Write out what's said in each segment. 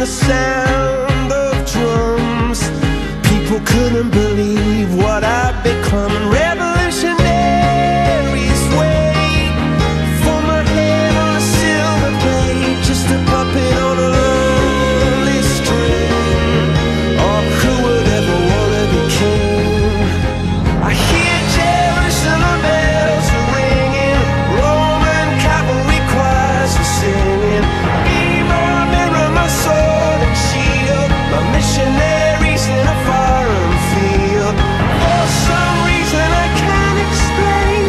the sound of drums. People couldn't believe what I'd become. And revolutionaries wait for my head on a silver plate, just a puppet on a lonely string. Oh, who would ever wanna be king? I hear Jerusalem bells are ringing, Roman cavalry choirs are singing. Be my mirror, my sword and shield, my missionaries in a foreign field. For some reason I can't explain,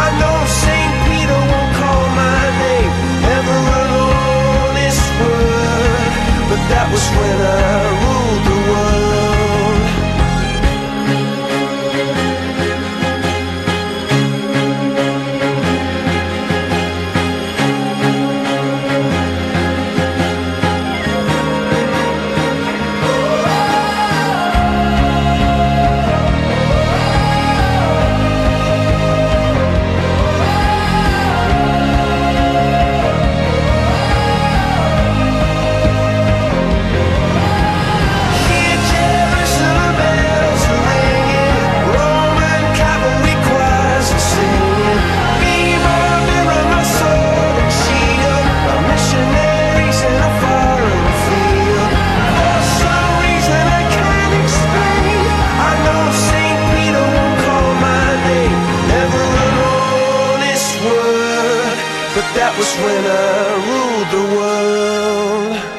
I know St. Peter won't call my name ever alone this word, but that was when I ruled the world. Hear Jerusalem bells are ringing, Roman cavalry choirs are singing. Be my mirror, my sword and shield, my missionaries in a foreign field. For some reason I can't explain, I know St. Peter won't call my name ever alone this word, but that was when I ruled the world.